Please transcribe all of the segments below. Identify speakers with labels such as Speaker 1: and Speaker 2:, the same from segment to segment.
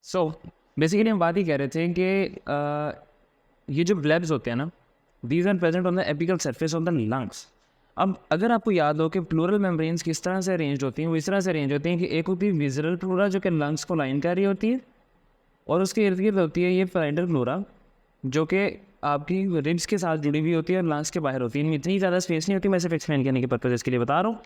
Speaker 1: So basically हम बात ही कह रहे थे कि ये जो ब्लेब्स होते हैं ना, these are present on the apical surface of the lungs. अब अगर आपको याद हो कि प्लूरल मेम्ब्रेन्स किस तरह से अरेंज होती हैं, वो इस तरह से अरेंज होती हैं कि एक होती है विजरल फ्लोरा जो कि लंग्स को लाइन कर रही होती है, और उसके इर्द गिर्द होती है ये पैराइटल फ्लोरा जो कि आपकी रिब्स के साथ जुड़ी हुई होती है और लंग्स के बाहर होती है। इनमें इतनी ज़्यादा स्पेस नहीं होती, मैं सिर्फ एक्सप्लेन करने के पर्पज़ इसके लिए बता रहा हूँ।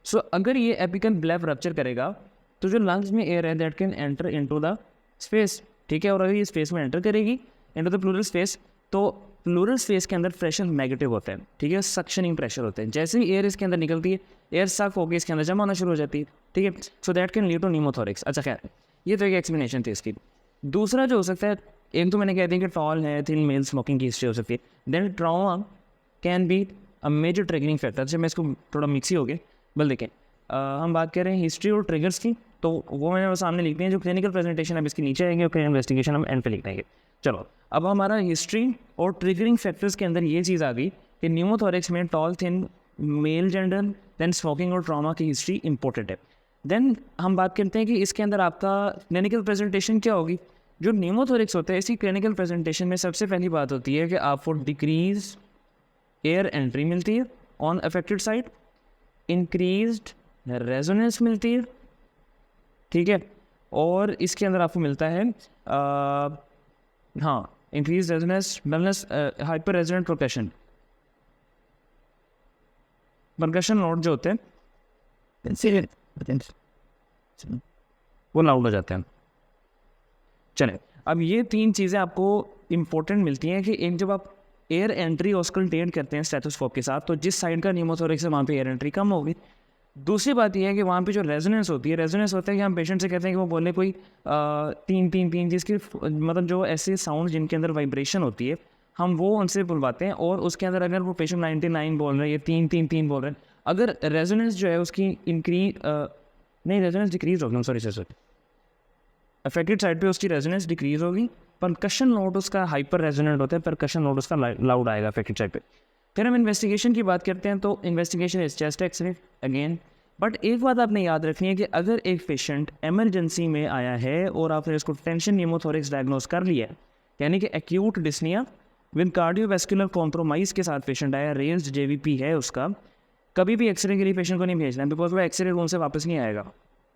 Speaker 1: सो अगर ये एपिकल ब्लेब रप्चर करेगा तो जो लंग्स में एयर है that can enter into the space, ठीक है। और अगर ये स्पेस में एंटर करेगी इनटू द प्लूरल स्पेस, तो प्लूरल स्पेस के अंदर प्रेशर नेगेटिव होता है, ठीक है, सक्शनिंग प्रेशर होते हैं। जैसे ही एयर इसके अंदर निकलती है, एयर सक होकर इसके अंदर जमा होना शुरू हो जाती है, ठीक है। So that can lead to pneumothorax. अच्छा खैर, ये तो एक एक्सप्लेनेशन थी इसकी। दूसरा जो हो सकता है, एक तो मैंने कह दिया कि टॉल है, थिन मेल, स्मोकिंग की हिस्ट्री हो सकती है। Then trauma can be a major triggering factor. जब मैं इसको थोड़ा मिक्स ही हो गया, बल देखें, हम बात कर रहे हैं हिस्ट्री और ट्रिगर्स की, तो वो मैंने वो सामने लिख दिया। जो क्लिनिकल प्रेजेंटेशन अब इसके नीचे आएंगे और फिर इन्वेस्टिगेशन हम एंड पे लिख देंगे। चलो, अब हमारा हिस्ट्री और ट्रिगरिंग फैक्टर्स के अंदर ये चीज़ आ गई कि न्यूमोथोरिक्स में tall, thin, male gender, then smoking और ट्रॉमा की हिस्ट्री इंपॉर्टेंट है। देन हम बात करते हैं कि इसके अंदर आपका क्लिनिकल प्रेजेंटेशन क्या होगी। जो न्यूमोथोरिक्स होता है, इसकी क्लिनिकल प्रेजेंटेशन में सबसे पहली बात होती है कि आपको डिक्रीज एयर एंट्री मिलती है on affected side, increased resonance मिलती है, ठीक है। और इसके अंदर आपको मिलता है हाँ, increase resonance, dullness, hyper resonant percussion. Percussion note जो होते हैं वो लाउड हो जाते हैं। चले, अब ये तीन चीज़ें आपको इंपॉर्टेंट मिलती हैं कि एक जब आप एयर एंट्री ऑस्कल्टेट करते हैं स्टेथोस्कोप के साथ, तो जिस साइड का न्यूमोथोरिक्स है वहाँ पे एयर एंट्री कम होगी। दूसरी बात यह है कि वहाँ पे जो रेजोनेंस होती है, रेजोनेंस होता है कि हम पेशेंट से कहते हैं कि वो बोले कोई तीन तीन तीन, जिसकी मतलब जो ऐसे साउंड जिनके अंदर वाइब्रेशन होती है, हम वो उनसे बुलवाते हैं। और उसके अंदर अगर वो पेशेंट 99 बोल रहे हैं, ये तीन तीन तीन बोल रहे हैं, अगर रेजोनेंस जो है उसकी नहीं, रेजोनेंस डिक्रीज होगी, सॉरी, अफेक्टेड साइड पे उसकी रेजोनेंस डिक्रीज होगी। परकशन नोट उसका हाइपर रेजोनेंट होता है, परकशन नोट उसका लाउड आएगा अफेक्टेड साइड पे। फिर हम इन्वेस्टिगेशन की बात करते हैं, तो investigation is chest X-ray again. But एक बात आपने याद रखनी है कि अगर एक पेशेंट एमरजेंसी में आया है और आपने उसको टेंशन न्यूमोथोरिक्स डायग्नोज कर लिया है, यानी कि acute dyspnoea with cardiovascular compromise के साथ पेशेंट आया, रेज्ड जेवीपी है उसका, कभी भी एक्सरे के लिए पेशेंट को नहीं भेजना है, बिकॉज वो एक्सरे रूम से वापस नहीं आएगा,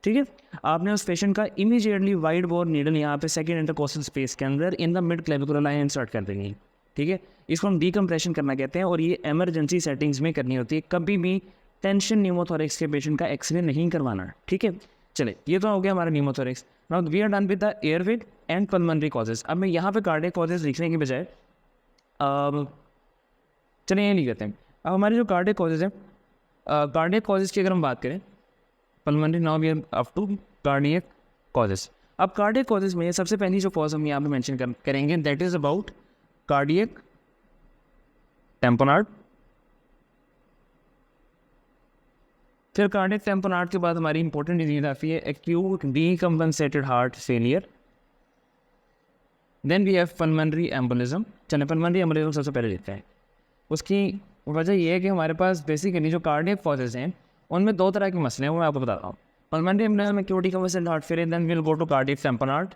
Speaker 1: ठीक है। आपने उस पेशेंट का इमीडिएटली वाइड बोर नीडल यहाँ पे सेकंड इंटरकोस्टल स्पेस के अंदर in the mid clavicular line insert कर देंगे, ठीक है। इसको हम डीकम्प्रेशन करना कहते हैं, और ये एमरजेंसी सेटिंग्स में करनी होती है। कभी भी टेंशन न्यूमोथोरिक्स के पेशेंट का एक्सरे नहीं करवाना, ठीक है। चले, ये तो हो गया हमारा pneumothorax. Now we are done with the airway and pulmonary causes. अब मैं यहाँ पे कार्डियक कॉजेज लिखने की बजाय चलिए ये नहीं कहते हैं। अब हमारे जो कार्डियक कॉजेज हैं, कार्डियक कॉजेज की अगर हम बात करें, pulmonary, now we are up to cardiac causes. अब कार्डियक कॉजेज में सबसे पहली जो कॉज हम यहाँ पे मेंशन करेंगे, दैट इज अबाउट कार्डियक टेम्पोनार्ड। फिर कार्डियक टेम्पोनार्ड के बाद हमारी इंपॉर्टेंट डिजीज आती है acute decompensated heart failure. Then we have pulmonary embolism. चलिए, पल्मोनरी एम्बोलिज्म सबसे पहले लेते हैं। उसकी वजह यह है कि हमारे पास बेसिकली जो कार्डियक कॉजेज हैं उनमें दो तरह के मसले हैं, वो मैं आपको बताता हूँ। पल्मोनरी एम्बोलिज्म में acute decompensated heart failure, then will go to cardiac tamponade.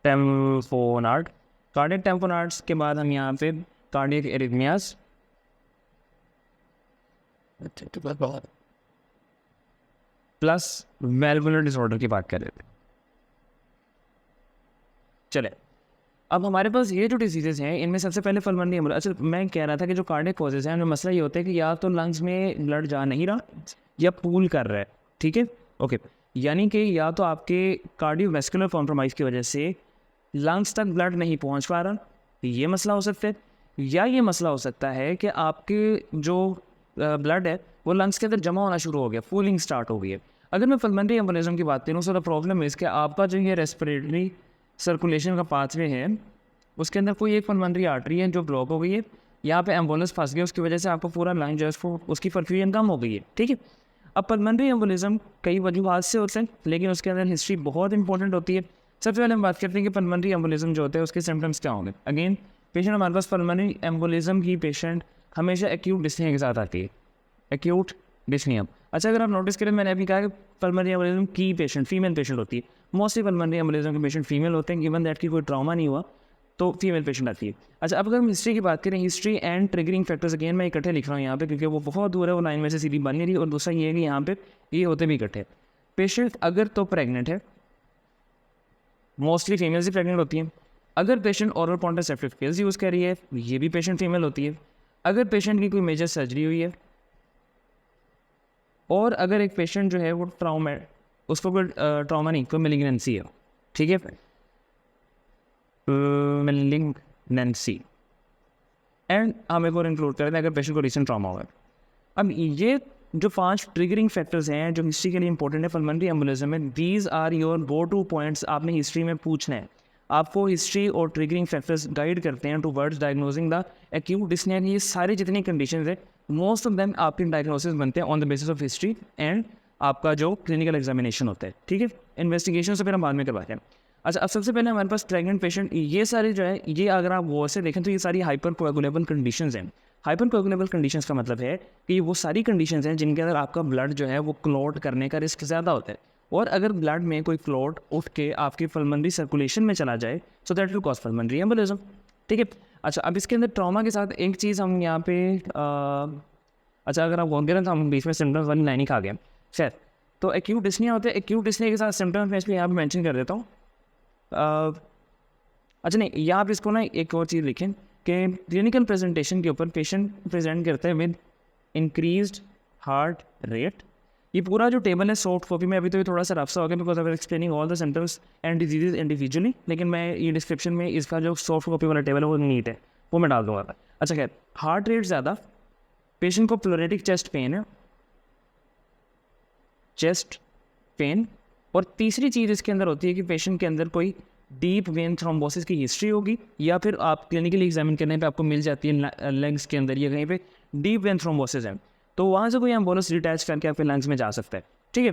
Speaker 1: Tamponade, cardiac tamponades के बाद हम यहाँ पे cardiac arrhythmias, plus valvular disorder की बात कर रहे थे। चले, अब हमारे पास ये जो डिजीजेज हैं इनमें सबसे पहले पल्मोनरी एम्बोलिज्म। अच्छा, मैं कह रहा था कि जो कार्डियक कॉजेज हैं उनमें मसला ये होता है कि या तो लंग्स में ब्लड जा नहीं रहा या पूल कर रहा है, ठीक है, ओके। यानी कि या तो आपके कार्डियोवैस्कुलर कॉम्प्रोमाइज़ की वजह से लंग्स तक ब्लड नहीं पहुंच पा रहा, ये मसला हो सकता है। या ये मसला हो सकता है कि आपके जो ब्लड है वो लंग्स के अंदर जमा होना शुरू हो गया, फूलिंग स्टार्ट हो गई है। अगर मैं पल्मोनरी एम्बोलिज्म की बात करूँ, सो द प्रॉब्लम इज़ कि आपका जो ये रेस्पिरेटरी सर्कुलेशन का पाथवे है उसके अंदर कोई एक पल्मोनरी आर्टरी है जो ब्लॉक हो गई है, यहाँ पे एम्बोलस फंस गया, उसकी वजह से आपको पूरा लंग जो है उसको उसकी परफ्यूजन कम हो गई है, ठीक है। अब पल्मोनरी एम्बोलिज्म कई वजूहत से होते हैं, लेकिन उसके अंदर हिस्ट्री बहुत इंपॉर्टेंट होती है। सबसे पहले हम बात करते हैं कि पल्मोनरी एम्बोलिज्म जो होता है उसके सिम्टम्स क्या होंगे। अगेन, पेशेंट हमारे पास पल्मोनरी एम्बोलिज्म की पेशेंट हमेशा एक्यूट डिस्निया के साथ आती है, एक्यूट डिस्निया। अच्छा, अगर आप नोटिस करें, मैंने अभी कहा कि पल्मोनरी एम्बोलिज्म की पेशेंट फीमेल पेशेंट होती है। मोस्टली पल्मोनरी एम्बोलिज्म के पेशेंट फीमेल होते हैं, गिवन दैट की कोई ट्रॉमा नहीं हुआ तो फीमेल पेशेंट आती है। अच्छा, अब अगर हम हिस्ट्री की बात करें, history and triggering factors, again मैं इकट्ठे लिख रहा हूँ यहाँ पे क्योंकि वो बहुत दूर है, वो लाइन में से सीधी बन नहीं रही। और दूसरा ये है कि यहाँ पे ये होते भी इकट्ठे। पेशेंट अगर तो प्रेग्नेंट है, मोस्टली फीमेल्स ही प्रेग्नेंट होती हैं। अगर patient oral contraceptive pills use कर रही है, ये भी पेशेंट फीमेल होती है। अगर पेशेंट की कोई मेजर सर्जरी हुई है, और अगर एक पेशेंट जो है वो ट्राउमा, उसको कोई ट्राउमा नहीं, कोई मेलिग्नेंसी है, ठीक है, मेलिग्नेंसी, एंड हम एक और इंक्लूड करें अगर पेशेंट को रिसेंट ट्रामा हुआ है। अब ये जो 5 ट्रिगरिंग फैक्टर्स हैं जो हिस्ट्री के लिए इंपॉर्टेंट है पल्मोनरी एम्बोलिज्म में, these are your go to points. आपने हिस्ट्री में पूछना है, आपको हिस्ट्री और ट्रिगरिंग फैक्टर्स गाइड करते हैं towards diagnosing the acute dyspnoea. ये सारी जितनी कंडीशंस है, मोस्ट ऑफ देम आपके डायग्नोसिस बनते हैं on the basis of history and आपका जो क्लिनिकल एग्जामिनेशन होता है, ठीक है। इन्वेस्टिगेशन से फिर हम बाद में करवाते हैं। अच्छा, अब सबसे पहले हमारे पास प्रेग्नेंट पेशेंट, ये सारे जो है, ये अगर आप वो से देखें तो ये सारी हाइपर कोएगुलेबल कंडीशंस हैं। हाइपर कोएगुलेबल कंडीशंस का मतलब है कि वो सारी कंडीशंस हैं जिनके अंदर आपका ब्लड जो है वो क्लॉट करने का रिस्क ज़्यादा होता है। और अगर ब्लड में कोई क्लॉट उठ के आपकी पल्मोनरी सर्कुलेशन में चला जाए, so that will cause pulmonary embolism, ठीक है। अच्छा, अब इसके अंदर ट्रॉमा के साथ एक चीज़ हम यहाँ पे अच्छा, अगर आप गौर तो हम बीच में सिम्टम्स वाली लाइन ही खा गए। खैर, तो एक्यूट डिस्निया होते हैं। एक्यूट डिस्निया के साथ सिम्टम्स मैं इसमें यहाँ पर मैंशन कर देता हूँ। अच्छा नहीं, यहाँ पर इसको ना एक और चीज़ लिखें कि क्लिनिकल प्रेजेंटेशन के ऊपर पेशेंट प्रेजेंट करते हैं विद इंक्रीज्ड हार्ट रेट। ये पूरा जो टेबल है सॉफ्ट कॉपी में, अभी तो ये थोड़ा सा रफ सा हो गया because I explaining all the symptoms and diseases individually, लेकिन मैं ये डिस्क्रिप्शन में इसका जो सॉफ्ट कॉपी वाला टेबल है वो नीट है, वो मैं डाल दूँगा। अच्छा, खैर, हार्ट रेट ज़्यादा, पेशेंट को प्लोरेटिक चेस्ट पेन है, चेस्ट पेन। और तीसरी चीज़ इसके अंदर होती है कि पेशेंट के अंदर कोई डीप वेन थ्रोम्बोसिस की हिस्ट्री होगी, या फिर आप क्लिनिकली एग्जामिन करने पे आपको मिल जाती है लंग्स के अंदर या कहीं पे डीप वेन थ्रोम्बोसिस है, तो वहाँ से कोई एम्बोलस डिटैच करके आपके लंग्स में जा सकता है, ठीक है।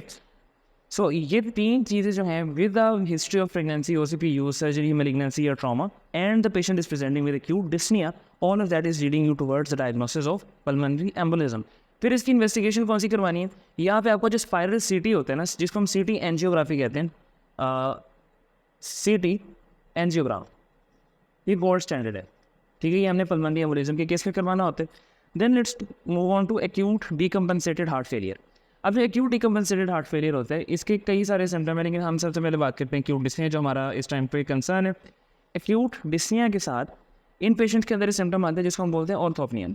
Speaker 1: सो ये 3 चीज़ें जो हैं, with the history of pregnancy, OCP use, surgery, malignancy या trauma, and the patient is presenting with acute dyspnoea, all of that is leading you towards the diagnosis of pulmonary embolism. फिर इसकी इन्वेस्टिगेशन कौन सी करवानी है? यहाँ पे आपको जो स्पाइरल सीटी होता है ना, जिसको हम सीटी एंजियोग्राफी कहते हैं, सीटी एंजियोग्राम, ये गोल्ड स्टैंडर्ड है, ठीक है। ये हमने पल्मोनरी एम्बोलिज्म के केस में करवाना होता है। Then let's move on to acute decompensated heart failure. अब जो एक्यूट डीकम्पनसेटेड हार्ट फेलियर होता है, इसके कई सारे सिम्टम हैं, लेकिन हम सबसे पहले बात करते हैं एक्यूट डिस्निया, जो हमारा इस टाइम पे कंसर्न है। एक्यूट डिस्निया के साथ इन पेशेंट्स के अंदर सिम्टम आते हैं जिसको हम बोलते हैं ऑर्थोपनिया।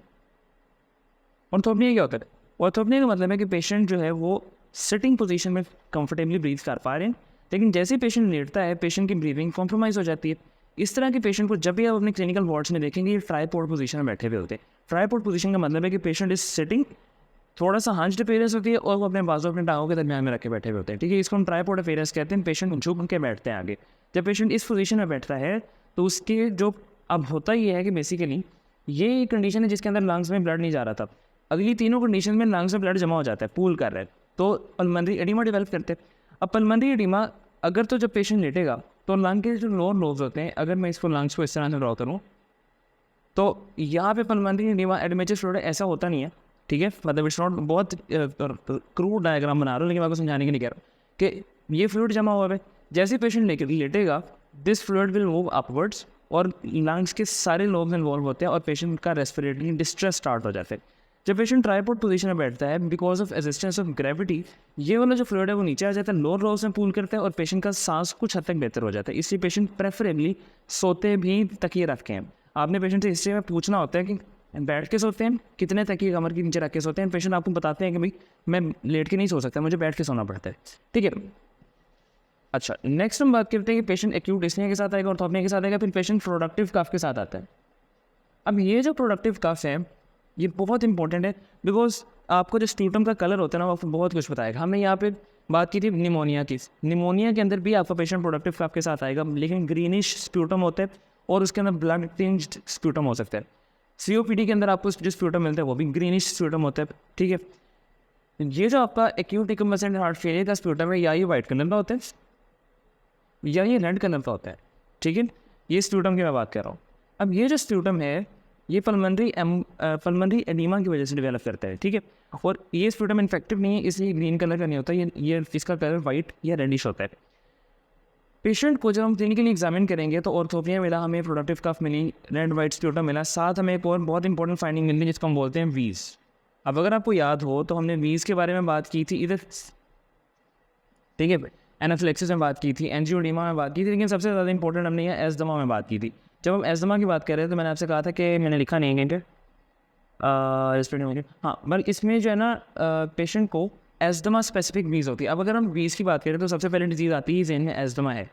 Speaker 1: ऑर्थोपनिया क्या होता है? ऑर्थोपनिया का मतलब है कि पेशेंट जो है वो सिटिंग पोजीशन में कंफर्टेबली ब्रीथ कर पा रहे हैं, लेकिन जैसे पेशेंट लेटता है, पेशेंट की ब्रीथिंग कॉम्प्रोमाइज़ हो जाती है। इस तरह के पेशेंट को जब भी आप अपने क्लिनिकल वार्ड्स में देखेंगे, ये ट्राइपॉड पोजीशन में बैठे हुए होते हैं। ट्राइपॉड पोजीशन का मतलब है कि पेशेंट इज सिटिंग, थोड़ा सा हंच्ड अपेयरेंस होती है, और वो अपने बाजू अपने टांगों के दरमियान में रख के बैठे हुए होते हैं, ठीक है। इसको हम ट्राइपॉड अपेयरेंस कहते हैं। पेशेंट झुक के बैठते हैं आगे। जब पेशेंट इस पोजीशन में बैठता है तो उसके जो अब होता ही है कि बेसिकली ये कंडीशन है जिसके अंदर लंग्स में ब्लड नहीं जा रहा था। अगली तीनों कंडीशन में लंग्स में ब्लड जमा हो जाता है, पूल कर रहा है, तो पल्मोनरी एडिमा डेवलप करते हैं। अब पल्मोनरी एडिमा अगर तो जब पेशेंट लेटेगा तो लंग के जो लोअर लोब्स होते हैं, अगर मैं इसको लंग्स को इस तरह से ड्रॉ करूँ तो यहाँ पे पल्मोनरी एडिमा एडमेचस फ्लूइड ऐसा होता नहीं है, ठीक है। मतलब इट्स नॉट, बहुत क्रूड डायग्राम बना रहा हूँ, लेकिन मैं आपको समझाने के लिए कह रहा हूँ कि ये फ्लूइड जमा हुआ है। जैसे पेशेंट लेटेगा, this fluid will move upwards और लंग्स के सारे लोब्स इन्वॉल्व होते हैं और पेशेंट का रेस्पिरेटरी डिस्ट्रेस स्टार्ट हो जाता है। जब पेशेंट ट्राइपॉड पोजीशन में बैठता है, because of resistance of gravity, ये वाला जो फ्लूइड है वो नीचे आ जाता है, लोअर लोब्स में पूल करता है और पेशेंट का सांस कुछ हद तक बेहतर हो जाता है। इसलिए पेशेंट प्रेफरेबली सोते भी तकिए रख के हैं। आपने पेशेंट से हिस्ट्री में पूछना होता है कि बैठ के सोते हैं, कितने तकिए कमर के नीचे रख के सोते हैं। पेशेंट आपको बताते हैं कि भाई मैं लेट के नहीं सो सकता, मुझे बैठ के सोना पड़ता है, ठीक है। अच्छा, नेक्स्ट हम बात करते हैं कि पेशेंट एक्यूट डिस्निया के साथ आएगा, ऑर्थोपनिया के साथ आएगा, फिर पेशेंट प्रोडक्टिव कफ के साथ आता है। अब ये जो प्रोडक्टिव कफ है ये बहुत इंपॉर्टेंट है, बिकॉज आपको जो स्प्यूटम का कलर होता है ना, वो आपको बहुत कुछ बताएगा। हमने यहाँ पे बात की थी निमोनिया की। निमोनिया के अंदर भी आपका पेशेंट प्रोडक्टिव कफ के साथ आएगा, लेकिन ग्रीनिश स्प्यूटम होता है और उसके अंदर ब्लड टिंज्ड स्प्यूटम हो सकता है। COPD के अंदर आपको जो स्प्यूटम मिलता है वो भी ग्रीनिश स्प्यूटम होता है, ठीक है। ये जो आपका एक्यूट डीकम्पनसेटेड हार्ट फेलियर का स्प्यूटम है, या ये वाइट कलर का होता है या ये रेड कलर का होता है, ठीक है। ये स्प्यूटम की मैं बात कर रहा हूँ। अब ये जो स्प्यूटम है ये पल्मोनरी एडीमा की वजह से डेवलप करता है, ठीक है। और ये स्प्यूटम इन्फेक्टिव नहीं है, इसलिए ग्रीन कलर का नहीं होता, ये इसका कलर वाइट या रेडिश होता है। पेशेंट को जब हम क्लिनिकली एग्जामिन करेंगे तो ऑर्थोपिया मिला, हमें प्रोडक्टिव कफ मिली, रेड वाइट स्प्यूटम मिला, साथ हमें एक और बहुत इंपॉर्टेंट फाइंडिंग मिली जिसको हम बोलते हैं वीज। अब अगर आपको याद हो तो हमने वीज के बारे में बात की थी इधर, ठीक है, एनाफिलेक्सिस में बात की थी, एंजियोडीमा में बात की थी, लेकिन सबसे ज़्यादा इंपॉर्टेंट हमने यहाँ एस्दमा में बात की थी। जब हम एस्दमा की बात कर रहे थे तो मैंने आपसे कहा था कि मैंने लिखा नहीं है कहीं पे, हाँ, बट इसमें जो है ना पेशेंट को एस्दमा स्पेसिफिक वीज होती है। अब अगर हम वीज की बात करें तो सबसे पहले डिजीज़ आती है जहन में एस्दमा है,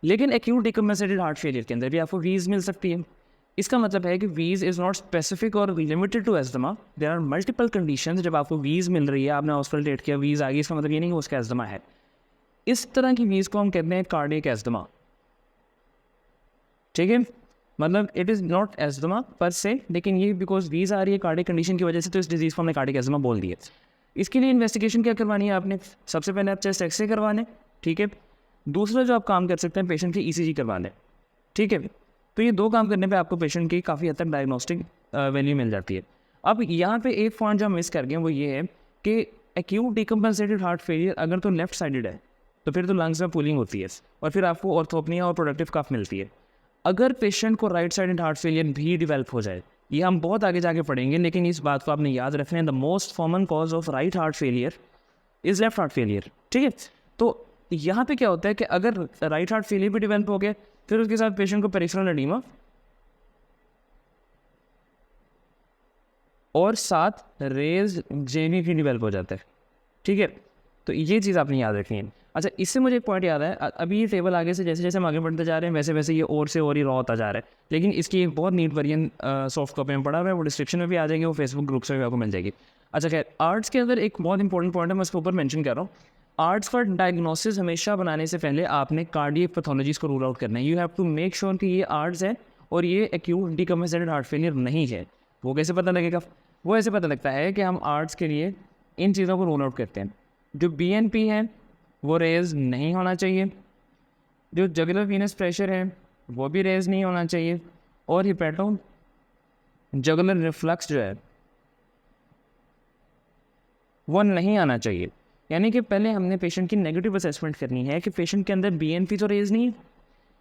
Speaker 1: लेकिन एक्यूट डिकम्पेंसेटेड हार्ट फेलियर के अंदर भी आपको वीज मिल सकती है। इसका मतलब है कि वीज इज़ नॉट स्पेसिफिक और limited to asthma, there are multiple conditions. जब आपको वीज मिल रही है, आपने हॉस्पिटल ट्रीट किया, वीज आ गई, इसका मतलब ये नहीं कि उसका एस्दमा है। इस तरह की वीज को हम कहते हैं कार्डियक एस्दमा, ठीक है। मतलब इट इज़ नॉट एस्दमा पर से, लेकिन ये बिकॉज वीज आ रही है कार्डियक कंडीशन की वजह से, तो इस डिजीज़ को हमने कार्डियक एस्दमा बोल दिया। इसके लिए इन्वेस्टिगेशन क्या करवानी है आपने? सबसे पहले आप चेस्ट एक्सरे करवाने, ठीक है। दूसरा जो आप काम कर सकते हैं, पेशेंट की ईसीजी करवाने, ठीक है। तो ये दो काम करने पे आपको पेशेंट की काफ़ी हद तक डायग्नोस्टिक वैल्यू मिल जाती है। अब यहाँ पे एक पॉइंट जो हम मिस कर गए वो ये है कि एक्यूट डिकम्पेंसेटेड हार्ट फेलियर अगर तो लेफ्ट साइडेड है तो फिर तो लंग्स में पुलिंग होती है और फिर आपको ऑर्थोपनिया और प्रोडक्टिव कफ मिलती है। अगर पेशेंट को राइट साइडेड हार्ट फेलियर भी डेवलप हो जाए, ये हम बहुत आगे जाके पढ़ेंगे, लेकिन इस बात को आपने याद रखना है, the most common cause of right heart failure is left heart failure, ठीक है। तो यहाँ पे क्या होता है कि अगर राइट हार्ट फेलियर भी डेवलप हो गया, फिर उसके साथ पेशेंट को पेरिफेरल एडीमा और साथ रेज जेबीपी डेवलप हो जाता है, ठीक है। तो ये चीज़ आपने याद रखनी है। अच्छा, इससे मुझे एक पॉइंट याद है, अभी ये टेबल आगे से जैसे जैसे हम आगे बढ़ते जा रहे हैं वैसे वैसे ये और से और ही रॉ होता जा रहा है, लेकिन इसकी एक बहुत नीट वर्जन सॉफ्ट कॉपी में पड़ा हुआ है, वो डिस्क्रिप्शन में भी आ जाएगी, वो फेसबुक ग्रुप से भी आपको मिल जाएगी। अच्छा खैर, आर्ट्स के अंदर एक बहुत इंपॉर्टेंट पॉइंट है, मैं उसके ऊपर मेंशन कर रहा हूँ। आर्ट्स का डायग्नोसिस हमेशा बनाने से पहले आपने कार्डियक पैथोलॉजीज को रूल आउट करना है। You have to make sure कि ये आर्ट्स है और ये एक्यूट डिकम्पेंसेटेड हार्ट फेलियर नहीं है। वो कैसे पता लगेगा? वो ऐसे पता लगता है कि हम आर्ट्स के लिए इन चीज़ों को रूल आउट करते हैं। जो बीएनपी है वो रेज नहीं होना चाहिए, जो जगुलर वीनस प्रेशर है वो भी रेज नहीं होना चाहिए, और हिपैटो जगुलर रिफ्लक्स जो है वो नहीं आना चाहिए। यानी कि पहले हमने पेशेंट की नेगेटिव असेसमेंट करनी है कि पेशेंट के अंदर बीएनपी तो रेज नहीं है,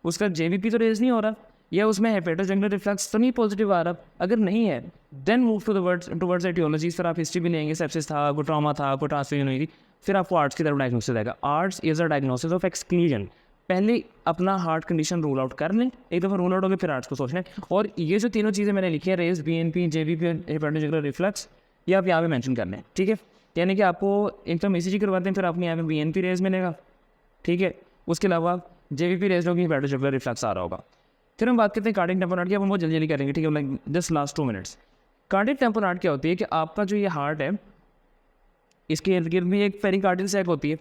Speaker 1: उसका जेबीपी तो रेज नहीं हो रहा, या उसमें हेपेटोजंगुलर रिफ्लक्स तो नहीं पॉजिटिव आ रहा। अगर नहीं है then move to towards aetiologies. फिर आप हिस्ट्री भी लेंगे, सेप्सिस था, कोई ट्रॉमा था, कोई ट्रांसफ्यूजन हुई थी, फिर आपको आर्ट्स की तरफ डायग्नोसिस आएगा। Arts is a diagnosis of exclusion. पहले अपना हार्ट कंडीशन रूल आउट कर लें, एक दफ़ा रूल आउट हो गया फिर आर्ट्स को सोचना है। और ये जो तीनों चीज़ें मैंने लिखी है, रेज, बीएनपी, जेबीपी, हेपेटोजंगुलर रिफ्लक्स, ये आप यहाँ पे मेंशन करने हैं, ठीक है। यानी कि आपको एक तो ईसीजी करवाते हैं, फिर आपने यहाँ पे बीएनपी रेज मिलेगा, ठीक है। उसके अलावा जेबीपी रेज होगी, हेपेटोजंगुलर रिफ्लक्स आ रहा होगा। फिर हम बात करते हैं कार्डियक टेम्पोरार्ड की। अब हम बहुत जल्दी जल्दी करेंगे, ठीक है, like just last 2 minutes. Cardiac tamponade क्या होती है कि आपका जो ये हार्ट है इसके इर्द गिर्द भी एक पेरिकार्डियल सैक होती है।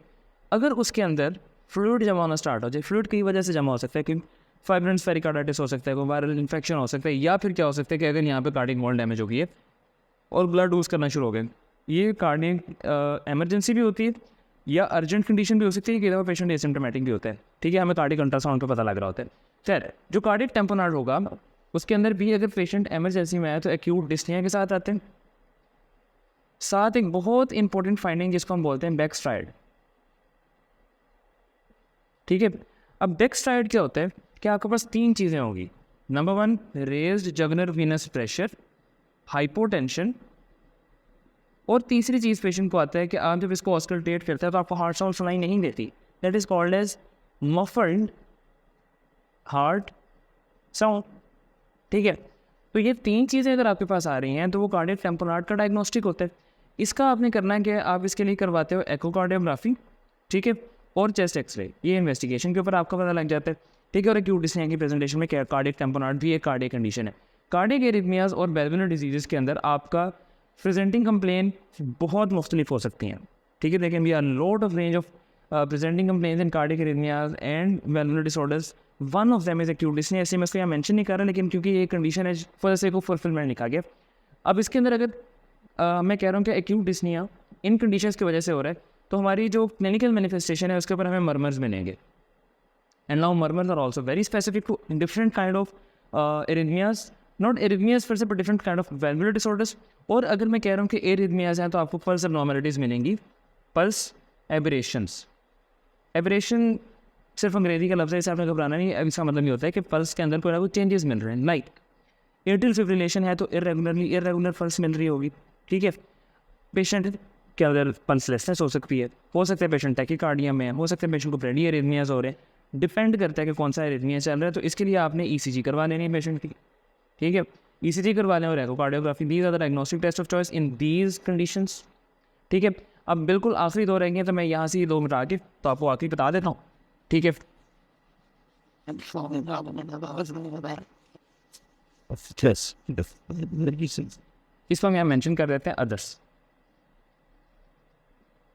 Speaker 1: अगर उसके अंदर फ्लूइड जमा होना स्टार्ट हो जाए, फ्लूइड की वजह से जमा हो सकता है कि फाइब्रेंस पेरिकार्डाइटिस हो सकता है, कोई वायरल इन्फेक्शन हो सकता है, या फिर क्या हो सकता है कि अगर यहाँ पे कार्डियक वॉल डैमेज हो गई है और ब्लड लूज करना शुरू हो गए, ये कार्डियक एमरजेंसी भी होती है या अर्जेंट कंडीशन भी हो सकती है कि पेशेंट एसिम्प्टोमेटिक भी होता है, ठीक है, हमें कार्डियक अल्ट्रासाउंड पे पता लग रहा होता है। खैर, जो कार्डियक टेम्पोरार्ड होगा उसके अंदर भी अगर पेशेंट एमरजेंसी में आए तो एक्यूट डिस्निया के साथ आते हैं। साथ एक बहुत इंपॉर्टेंट फाइंडिंग जिसको हम बोलते हैं बैकस्ट्राइड, ठीक है। अब बैकस्ट्राइड क्या होता है कि आपके पास 3 चीज़ें होंगी। Number 1, raised jugular venous pressure, hypotension, और तीसरी चीज़ पेशेंट को आता है कि आप जब इसको ऑस्कल्टेट करते हैं तो आपको हार्ट साउंड सुनाई नहीं देती, that is called as muffled heart sound, ठीक है। तो ये 3 चीज़ें अगर आपके पास आ रही हैं तो वो कार्डियक टेम्पोरार्ड का डायग्नोस्टिक होता है। इसका आपने करना है कि आप इसके लिए करवाते हो एकोकार्डियोग्राफी, ठीक है, और चेस्ट एक्सरे। ये इन्वेस्टिगेशन के ऊपर आपका पता लग जाता है, ठीक है। और एक्यूट डिस्निया की प्रेजेंटेशन में कार्डियक टेम्पोरार्ड भी एक कार्डियक कंडीशन है। कार्डियक एरिथमियाज और वेलुलर डिजीज़ के अंदर आपका प्रेजेंटिंग कंप्लेन बहुत मुख्तलिफ हो सकती हैं, ठीक है। लेकिन we are lot of range of presenting complaints in cardiac arrhythmias and valvular disorders. One of them is acute dyspnoea. ऐसे मैं इसको यहाँ मेंशन नहीं कर रहा, लेकिन क्योंकि ये कंडीशन है for the sake of fulfilment लिखा गया। अब इसके अंदर अगर मैं कह रहा हूँ कि एक्यूट डिस्निया इन कंडीशंस की वजह से हो रहा है, तो हमारी जो क्लिनिकल मैनिफेस्टेशन है उसके ऊपर हमें मर्मर्स मिलेंगे। And now murmurs are also very specific to different kind of arrhythmias. Not arrhythmias फिर से पर different kind of valvular disorders. और अगर मैं कह रहा हूँ कि एरिथमियाज हैं तो आपको पल्स एबनॉर्मलिटीज़ मिलेंगी, पल्स एबरेशंस। एबरेशन सिर्फ अंग्रेजी का लफ्ज़ है, इसे आपने घबराना नहीं। अब इसका मतलब ये होता है कि पल्स के अंदर कोई ना कोई चेंजेस मिल रहे हैं। लाइक एट्रियल फिब्रिलेशन है तो इरेगुलर पल्स मिल रही होगी, ठीक है। पेशेंट के अंदर पल्सलेसनेस हो सकती है, हो सकता है पेशेंट टैकीकार्डिया में है, हो सकता है पेशेंट को ब्रेडी एरिथमियाज हो रहे हैं। डिपेंड करता है कि कौन सा एरिथमिया चल रहा है। तो इसके लिए आपने ईसीजी करवा लेनी है पेशेंट की, ठीक है। ईसीजी करवा लें और echocardiography, these are the diagnostic test of choice in these conditions, ठीक है। अब बिल्कुल आखिरी दो रहेंगे तो मैं यहाँ से ये 2 मिनट आके तो आपको आखिरी बता देता हूँ, ठीक है। इसको हम यहाँ मेंशन कर देते हैं अदर्स,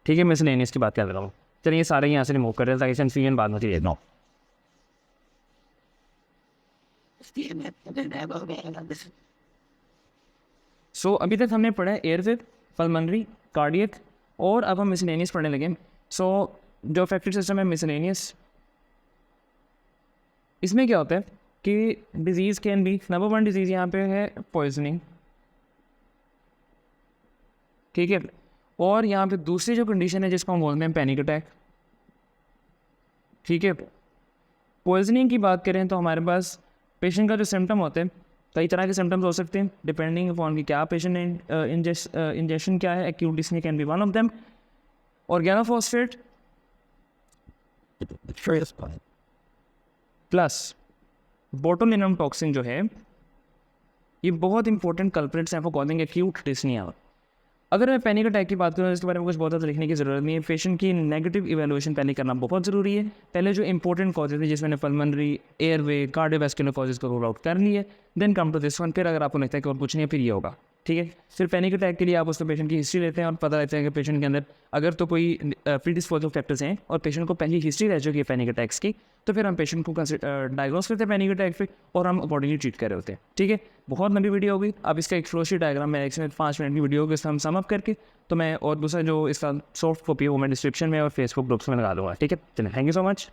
Speaker 1: ठीक है। मिसलेनियस की बात कर रहा हूँ। चलिए ये सारे यहाँ से रिमूव कर रहे हैं ताकि कंफ्यूजन बाद में क्लियर ना हो। सो अभी तक हमने पढ़ा है एयरवे, पल्मोनरी, कार्डियक, और अब हम मिसलेनियस पढ़ने लगे। सो जो अफेक्टेड सिस्टम है मिसलेनियस, इसमें क्या होता है कि disease can be, number 1 disease यहाँ पे है पॉइजनिंग, ठीक है। और यहाँ पे दूसरी जो कंडीशन है जिसको हम बोलते हैं पैनिक अटैक, ठीक है। पॉइजनिंग की बात करें तो हमारे पास पेशेंट का जो सिम्टम होते हैं, कई तरह के सिम्टम्स हो सकते हैं डिपेंडिंग अपॉन कि क्या पेशेंट ने इंजेक्शन क्या है। Acute Disney can be one of them. Organophosphate plus botulinum toxin जो है, ये बहुत इंपॉर्टेंट कल्प्रिट्स हैं फॉर कॉजिंग एक्यूट डिस्निया। अगर मैं पैनिक अटैक की बात करूँ इसके बारे में कुछ बहुत ज़्यादा लिखने की ज़रूरत नहीं है। पेशेंट की नेगेटिव इवैल्यूएशन पहले करना बहुत ज़रूरी है। पहले जो इंपॉर्टेंट कॉजेज है जिसमें पल्मोनरी, एयरवे, कार्डियोवैस्कुलर कॉजेज को रूल आउट कर लिए, then come to this one. फिर अगर आपको लगता है कि और कुछ नहीं है फिर ये होगा, ठीक है। फिर पैनिक अटैक के लिए आप उसको पेशेंट की हिस्ट्री लेते हैं और पता लगता है कि पेशेंट के अंदर अगर तो कोई प्रीडिस्पोजिंग फैक्टर्स हैं और पेशेंट को पहली हिस्ट्री रह चुकी है पैनिक अटैक्स की, तो फिर हम पेशेंट को डायग्नोस करते हैं पैनिक अटैक पे और हम अकॉर्डिंगली ट्रीट कर रहे होते हैं, ठीक है। बहुत लंबी वीडियो होगी। अब इसका एक फ्लो शीट डायग्राम में 5 मिनट की वीडियो होगी, इसका हम सम अप करके तो मैं, और दूसरा जो इसका सॉफ्ट कॉपी है वो मैं डिस्क्रिप्शन में और फेसबुक ग्रुप्स में लगा दूँगा, ठीक है। चलिए, थैंक यू सो मच।